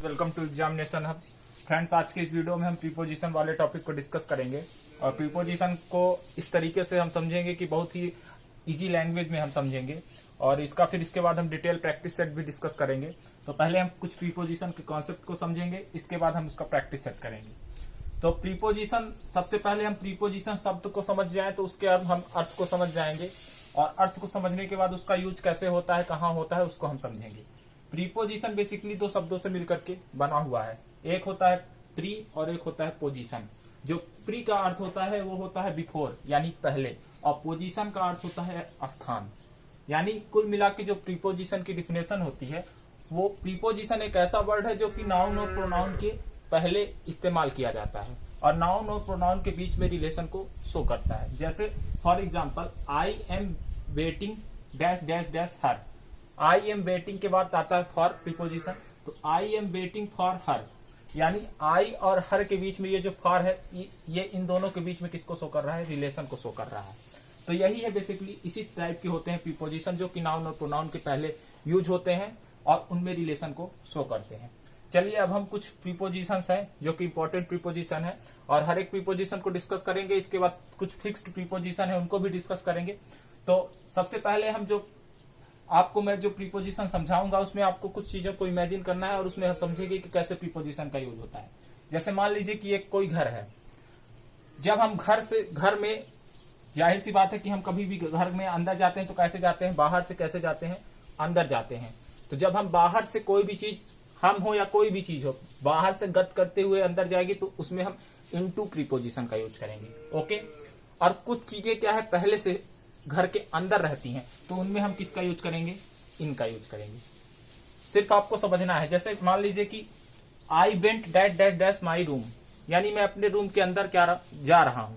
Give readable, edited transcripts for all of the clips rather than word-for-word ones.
Welcome to examination hub. Friends, आज के इस वीडियो में हम प्रीपोजिशन वाले टॉपिक को डिस्कस करेंगे और प्रीपोजिशन को इस तरीके से हम समझेंगे कि बहुत ही इजी लैंग्वेज में हम समझेंगे और इसके बाद हम डिटेल प्रैक्टिस सेट भी डिस्कस करेंगे। तो पहले हम कुछ प्रीपोजिशन के कॉन्सेप्ट को समझेंगे, इसके बाद हम उसका प्रैक्टिस सेट करेंगे। तो प्रीपोजिशन, सबसे पहले हम प्रीपोजिशन शब्द को समझ जाएं तो उसके बाद हम अर्थ को समझ जाएंगे और अर्थ को समझने के बाद उसका यूज कैसे होता है, कहाँ होता है, उसको हम समझेंगे। प्रीपोजिशन बेसिकली दो शब्दों से मिलकर के बना हुआ है, एक होता है प्री और एक होता है पोजीशन। जो प्री का अर्थ होता है वो होता है बिफोर यानी पहले, और पोजीशन का अर्थ होता है स्थान। यानी कुल मिला के जो प्रीपोजिशन की डिफिनेशन होती है, वो प्रीपोजिशन एक ऐसा वर्ड है जो कि नाउन और प्रोनाउन के पहले इस्तेमाल किया जाता है और नाउन और प्रोनाउन के बीच में रिलेशन को शो करता है। जैसे for example, I am waiting dash dash dash her. I am waiting के बाद आता है फॉर प्रीपोजिशन, तो I am waiting for her, यानी आई और हर के बीच में ये जो फॉर है, ये इन दोनों के बीच में किसको शो कर रहा है, रिलेशन को शो कर रहा है। तो यही है बेसिकली, इसी टाइप के होते हैं प्रीपोजिशन जो कि नाउन और प्रोनाउन के पहले यूज होते हैं और उनमें रिलेशन को शो करते हैं। चलिए अब हम कुछ प्रीपोजिशंस हैं जो कि इंपॉर्टेंट प्रीपोजिशन है और हर एक प्रीपोजिशन को डिस्कस करेंगे। इसके बाद कुछ फिक्स्ड प्रीपोजिशन है उनको भी डिस्कस करेंगे। तो सबसे पहले आपको मैं जो प्रीपोजिशन समझाऊंगा उसमें आपको कुछ चीजों को इमेजिन करना है और उसमें हम समझेंगे कि कैसे प्रीपोजिशन का यूज होता है। जैसे मान लीजिए कि एक कोई घर है, जब हम घर में, जाहिर सी बात है कि हम कभी भी घर में अंदर जाते हैं तो कैसे जाते हैं, बाहर से कैसे जाते हैं, अंदर जाते हैं। तो जब हम बाहर से कोई भी चीज, हम हो या कोई भी चीज हो, बाहर से गत करते हुए अंदर जाएगी तो उसमें हम इनटू प्रीपोजिशन का यूज करेंगे। ओके, और कुछ चीजें क्या है पहले से घर के अंदर रहती हैं तो उनमें हम किसका यूज करेंगे, इनका यूज करेंगे। सिर्फ आपको समझना है। जैसे मान लीजिए कि I went dash dash dash my room, यानी मैं अपने रूम के अंदर जा रहा हूं,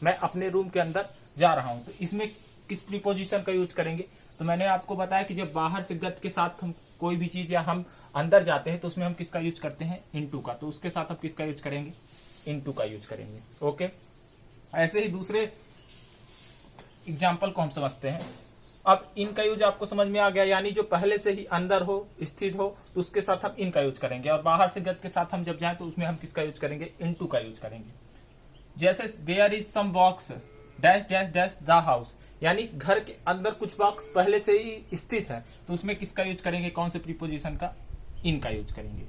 मैं अपने रूम के अंदर जा रहा हूं। तो इसमें किस प्रीपोजिशन का यूज करेंगे, तो मैंने आपको बताया कि जब बाहर से गत के साथ हम कोई भी चीज या हम अंदर जाते हैं तो उसमें हम किसका यूज करते हैं, इनटू का। तो उसके साथ हम किसका यूज करेंगे, इनटू का यूज करेंगे। ओके, ऐसे ही दूसरे एग्जाम्पल को हम समझते हैं। अब इनका यूज आपको समझ में आ गया, यानी जो पहले से ही अंदर हो, स्थित हो, तो उसके साथ हम इनका यूज करेंगे और बाहर से गत के साथ हम जब जाएं तो उसमें हम किसका यूज करेंगे, इनटू का यूज करेंगे। जैसे there is some box dash dash dash the house, यानी घर के अंदर कुछ बॉक्स पहले से ही स्थित है तो उसमें किसका यूज करेंगे, कौन से प्रीपोजिशन का, इनका यूज करेंगे।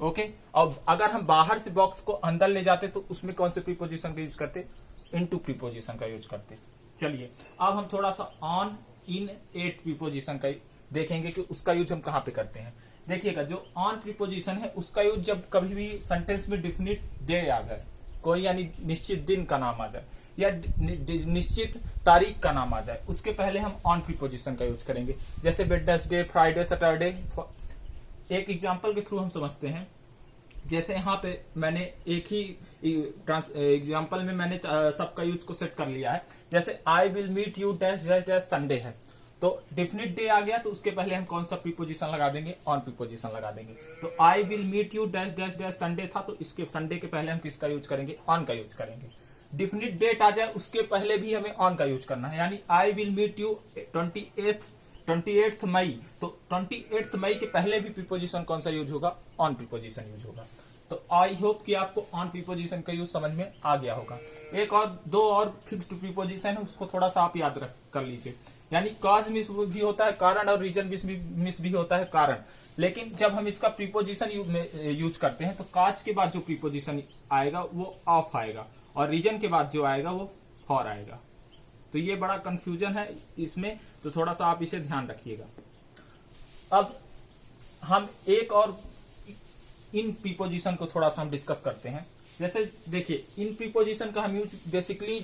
ओके, अब अगर हम बाहर से बॉक्स को अंदर ले जाते तो उसमें कौन से प्रीपोजिशन का यूज करते, इनटू प्रीपोजिशन का यूज करते। चलिए अब हम थोड़ा सा ऑन, इन, एट प्रीपोजिशन का देखेंगे कि उसका यूज हम कहां पे करते हैं। देखिएगा, जो ऑन प्रीपोजिशन है उसका यूज जब कभी भी सेंटेंस में डेफिनिट डे आ जाए, कोई यानी निश्चित दिन का नाम आ जाए या निश्चित तारीख का नाम आ जाए, उसके पहले हम ऑन प्रीपोजिशन का यूज करेंगे। जैसे वेडनेसडे, फ्राइडे, सैटरडे। एक एग्जांपल के थ्रू हम समझते हैं। जैसे यहाँ पे मैंने एक ही एग्जांपल में मैंने सबका यूज को सेट कर लिया है। जैसे I will meet you dash dash dash Sunday है, तो डेफिनिट डे आ गया तो उसके पहले हम कौन सा प्रीपोजिशन लगा देंगे, ऑन प्रीपोजिशन लगा देंगे। तो I will meet you dash dash dash Sunday था तो इसके संडे के पहले हम किसका यूज करेंगे, ऑन का यूज करेंगे। डेफिनिट डेट आ जाए उसके पहले भी हमें ऑन का यूज करना है, यानी I will meet you 28th May, तो 28th मई के पहले भी प्रीपोजिशन कौन सा यूज होगा, ऑन प्रीपोजिशन यूज होगा। तो आई होप कि आपको ऑन प्रीपोजिशन का यूज समझ में आ गया होगा। एक और दो और फिक्स्ड प्रीपोजिशन है, उसको थोड़ा सा आप याद कर लीजिए। यानी कॉज मिस भी होता है कारण और रीजन मिस भी होता है कारण, लेकिन जब हम इसका प्रीपोजिशन यूज करते हैं तो कॉज के बाद जो प्रीपोजिशन आएगा वो ऑफ आएगा और रीजन के बाद जो आएगा वो फॉर आएगा। तो ये बड़ा कंफ्यूजन है इसमें, तो थोड़ा सा आप इसे ध्यान रखिएगा। अब हम एक और इन प्रीपोजिशन को थोड़ा सा हम डिस्कस करते हैं। जैसे देखिए, इन प्रीपोजिशन का हम यूज बेसिकली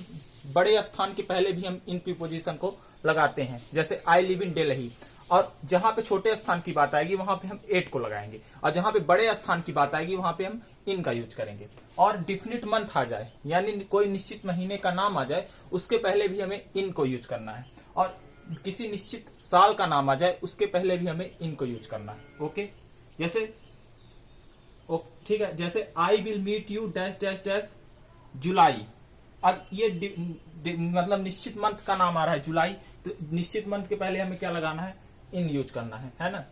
बड़े स्थान के पहले भी हम इन प्रीपोजिशन को लगाते हैं। जैसे आई लिव इन दिल्ली, और जहां पे छोटे स्थान की बात आएगी वहां पे हम एट को लगाएंगे और जहां पे बड़े स्थान की बात आएगी वहां पे हम इन का यूज करेंगे। और डिफिनिट मंथ आ जाए, यानी कोई निश्चित महीने का नाम आ जाए, उसके पहले भी हमें इन को यूज करना है। और किसी निश्चित साल का नाम आ जाए उसके पहले भी हमें इन को यूज करना है। ओके, जैसे ठीक है, जैसे I will meet you dash dash dash July. अब ये मतलब निश्चित मंथ का नाम आ रहा है जुलाई, तो निश्चित मंथ के पहले हमें क्या लगाना है, इन यूज करना है ना।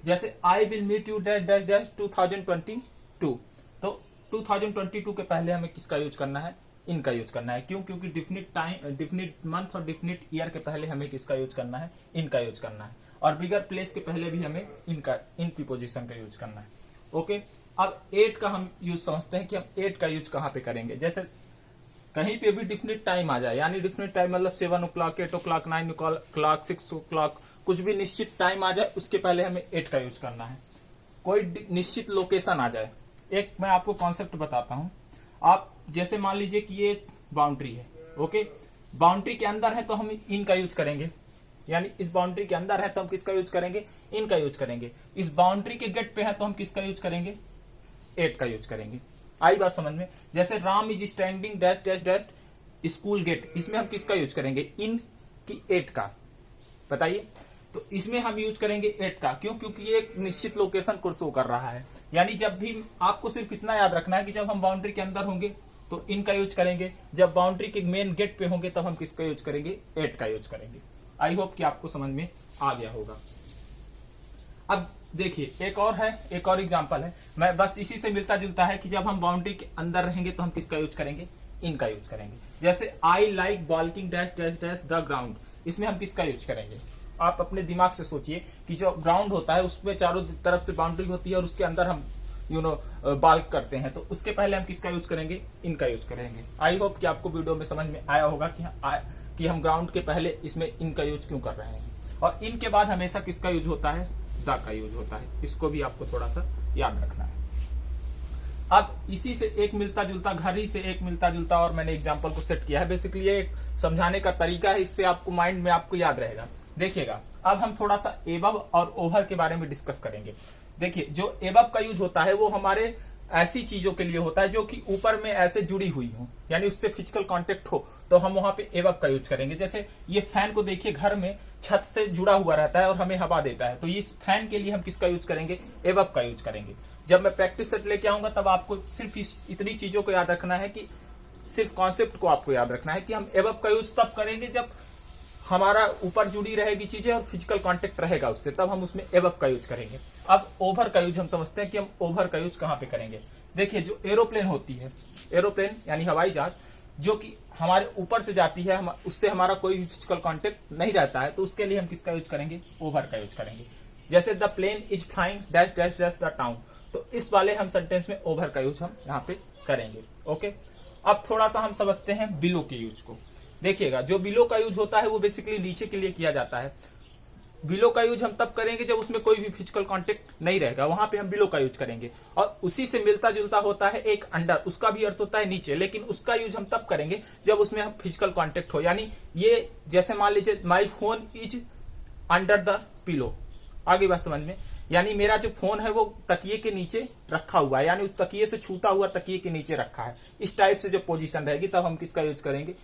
जैसे I will meet you dash dash dash 2022, तो 2022 के पहले हमें किसका यूज करना है, इन का यूज करना है। क्यों? क्योंकि डिफिनिट टाइम, डिफिनिट मंथ और डिफिनिट ईयर के पहले हमें किसका यूज करना है, इन का यूज करना है। और बिगर प्लेस के पहले भी हमें इनका, इन प्रीपोजिशन का यूज करना है। ओके, अब 8 का हम यूज समझते हैं कि हम 8 का यूज कहां पे करेंगे। जैसे कहीं पे भी डिफिनिट टाइम आ जाए, यानी डिफिनिट टाइम मतलब 7 o'clock, 8 o'clock, 9 o'clock, 6 o'clock, कुछ भी निश्चित टाइम आ जाए उसके पहले हमें 8 का यूज करना है। कोई निश्चित लोकेशन आ जाए, एक मैं आपको कॉन्सेप्ट बताता हूं। आप जैसे मान लीजिए कि ये बाउंड्री है, ओके, बाउंड्री के अंदर है तो हम इन का यूज करेंगे, यानी इस बाउंड्री के अंदर है तो हम किसका यूज करेंगे, इन का यूज करेंगे। इस बाउंड्री के गेट पे है तो हम किसका यूज करेंगे, 8 का यूज करेंगे। आई बात समझ में। जैसे Ram is standing dash dash dash school gate, इसमें हम किसका यूज करेंगे, इन की 8 का, बताइए। तो इसमें हम यूज करेंगे 8 का। क्यों? क्योंकि ये एक निश्चित लोकेशन को शो कर रहा है। यानी जब भी आपको सिर्फ इतना याद रखना है कि जब हम बाउंड्री के अंदर होंगे तो इन का यूज करेंगे, जब बाउंड्री के मेन गेट पे होंगे तब हम किसका यूज करेंगे, 8 का यूज करेंगे। आई होप कि आपको समझ में आ गया होगा। अब देखिए एक और है, एक और एग्जांपल है, मैं बस इसी से मिलता जुलता है कि जब हम बाउंड्री के अंदर रहेंगे तो हम किसका यूज करेंगे, इन का यूज करेंगे। जैसे I like walking dash dash dash the ground, इसमें हम किसका यूज करेंगे। आप अपने दिमाग से सोचिए कि जो ग्राउंड होता है उसमें चारों तरफ से बाउंड्री होती है और उसके अंदर हम बाल्क करते हैं, तो उसके पहले हम किसका यूज करेंगे, इनका यूज करेंगे। आई होप कि आपको वीडियो में समझ में आया होगा कि हम ग्राउंड के पहले इसमें इनका यूज क्यों कर रहे हैं। और इनके बाद हमेशा किसका यूज होता है, द का यूज होता है। इसको भी आपको थोड़ा सा याद रखना है। अब इसी से एक मिलता जुलता, घर ही से एक मिलता जुलता और मैंने एग्जांपल को सेट किया है। बेसिकली ये एक समझाने का तरीका है, इससे आपको माइंड में आपको याद रहेगा। देखिएगा, अब हम थोड़ा सा एबव और ओवर के बारे में डिस्कस करेंगे। देखिए, जो एबव का यूज होता है वो हमारे ऐसी चीजों के लिए होता है जो कि ऊपर में ऐसे जुड़ी हुई हो, यानी उससे फिजिकल कांटेक्ट हो, तो हम वहां पे एबव का यूज करेंगे। जैसे ये फैन को देखिए, घर में छत से जुड़ा हुआ रहता है और हमें हवा देता है, तो इस फैन के लिए हम किसका यूज करेंगे, एबव का यूज करेंगे। जब मैं प्रैक्टिस सेट लेके आऊंगा तब आपको सिर्फ इतनी चीजों को याद रखना है, कि सिर्फ कॉन्सेप्ट को आपको याद रखना है कि हम एबव का यूज तब करेंगे जब हमारा ऊपर जुड़ी रहेगी चीजें और फिजिकल कांटेक्ट रहेगा उससे, तब हम उसमें एबव का यूज करेंगे। अब ओवर का यूज हम समझते हैं कि हम ओवर का यूज कहां पे करेंगे। देखिए, जो एरोप्लेन होती है, एरोप्लेन यानी हवाई जहाज, जो कि हमारे ऊपर से जाती है, उससे हमारा कोई भी फिजिकल कांटेक्ट नहीं रहता है, तो उसके लिए हम किसका यूज करेंगे, ओवर का यूज करेंगे। जैसे the plane is flying dash dash dash the town, तो इस वाले हम सेंटेंस में ओवर का यूज हम यहाँ पे करेंगे। ओके, अब थोड़ा सा हम समझते हैं बिलो के यूज को। देखिएगा, जो बिलो का यूज होता है वो बेसिकली नीचे के लिए किया जाता है। बिलो का यूज हम तब करेंगे जब उसमें कोई भी फिजिकल कांटेक्ट नहीं रहेगा, वहां पे हम बिलो का यूज करेंगे। और उसी से मिलता जुलता होता है एक अंडर, उसका भी अर्थ होता है नीचे, लेकिन उसका यूज हम तब करेंगे जब उसमें हम फिजिकल कांटेक्ट हो। यानी ये जैसे मान लीजिए my phone is under the pillow, आगे बात समझ में, यानी मेरा जो फोन है वो तकिए के नीचे रखा हुआ है, यानी उस तकिए से छूता हुआ तकिए के नीचे रखा है। इस टाइप से जब पोजीशन रहेगी तब हम किसका यूज करेंगे,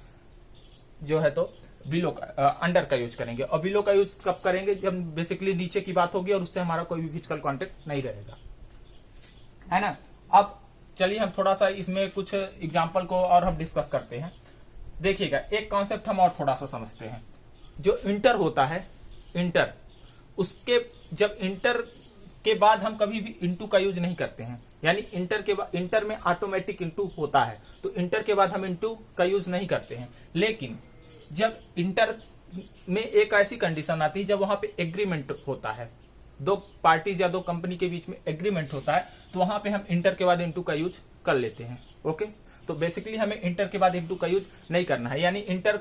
जो है तो बिलो का, अंडर का यूज करेंगे। और बिलो का यूज कब करेंगे, जब बेसिकली नीचे की बात होगी और उससे हमारा कोई भी फिजिकल कांटेक्ट नहीं रहेगा, है ना। अब चलिए हम थोड़ा सा इसमें कुछ एग्जांपल को और हम डिस्कस करते हैं। देखिएगा, एक कॉन्सेप्ट हम और थोड़ा सा समझते हैं। जो इंटर होता है, इंटर, उसके जब इंटर के बाद हम कभी भी इंटू का यूज नहीं करते हैं, यानी इंटर के बाद, इंटर में ऑटोमेटिक इंटू होता है, तो इंटर के बाद हम इंटू का यूज नहीं करते हैं। लेकिन जब इंटर में एक ऐसी कंडीशन आती है जब वहां पे एग्रीमेंट होता है, दो पार्टीज या दो कंपनी के बीच में एग्रीमेंट होता है, तो वहां पे हम इंटर के बाद इंटू का यूज कर लेते हैं। ओके, तो बेसिकली हमें इंटर के बाद इंटू का यूज नहीं करना है, यानी इंटर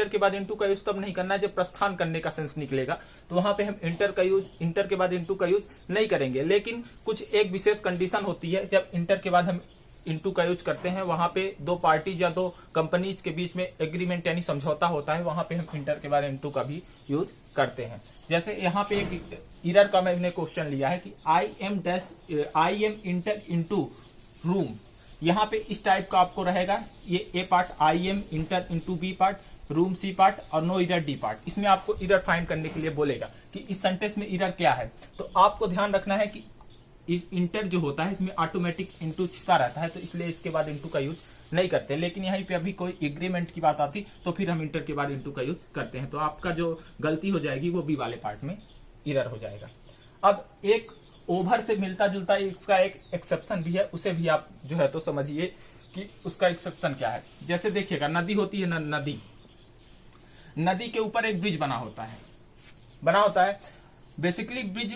के बाद इंटू का यूज तब नहीं करना है जब प्रस्थान करने का सेंस निकलेगा, तो वहां पे हम इंटर के बाद इंटू का यूज नहीं करेंगे। लेकिन कुछ एक विशेष कंडीशन होती है, जब इंटर के बाद हम इंटू का यूज करते हैं, वहां पे दो पार्टीज या दो कंपनीज के बीच में एग्रीमेंट यानी समझौता होता है, वहां पे हम इंटर के बाद इंटू का भी यूज करते हैं। जैसे यहाँ पे एक इरर का मैंने क्वेश्चन लिया है कि I am inter into room, यहाँ पे इस टाइप का आपको रहेगा, ये A part I am inter into B part, room C part और नो इरर डी पार्ट। इसमें आपको इरर फाइंड करने के लिए बोलेगा कि इस सेंटेंस में इरर क्या है। तो आपको ध्यान रखना है कि इस इंटर जो होता है इसमें ऑटोमेटिक इंटू छिपा रहता है, तो इसलिए इसके बाद इंटू का यूज नहीं करते। लेकिन यहाँ पे अभी कोई एग्रीमेंट की बात आती तो फिर हम इंटर के बाद इंटू का यूज करते हैं, तो आपका जो गलती हो जाएगी वो बी वाले पार्ट में इरर हो जाएगा। अब एक ओवर से मिलता जुलता इसका एक एक्सेप्शन भी है, उसे भी आप जो है तो समझिए कि उसका एक्सेप्शन क्या है। जैसे देखिएगा, नदी होती है ना, नदी के ऊपर एक ब्रिज बना होता है बेसिकली ब्रिज,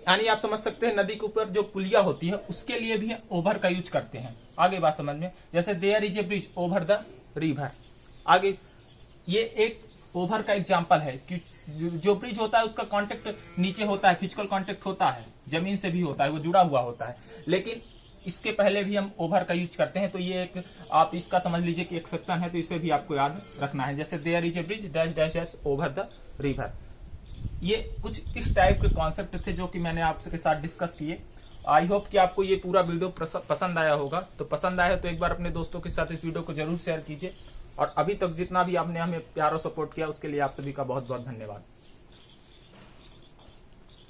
यानी आप समझ सकते हैं नदी के ऊपर जो पुलिया होती है उसके लिए भी ओवर का यूज करते हैं। आगे बात समझ में, जैसे there is a bridge over the river. आगे ये एक ओवर का एग्जांपल है कि जो ब्रिज होता है उसका कांटेक्ट नीचे होता है, फिजिकल कांटेक्ट होता है, जमीन से भी होता है, वो जुड़ा हुआ होता है, लेकिन इसके पहले भी हम ओवर का यूज करते हैं। तो ये एक आप इसका समझ लीजिए कि एक्सेप्शन है, तो इसे भी आपको याद रखना है। जैसे there is a bridge dash dash dash over the river. ये कुछ इस टाइप के कॉन्सेप्ट थे जो कि मैंने आपके साथ डिस्कस किए। आई होप कि आपको ये पूरा वीडियो पसंद आया होगा। तो पसंद आया तो एक बार अपने दोस्तों के साथ इस वीडियो को जरूर शेयर कीजिए। और अभी तक जितना भी आपने हमें प्यार और सपोर्ट किया उसके लिए आप सभी का बहुत बहुत धन्यवाद।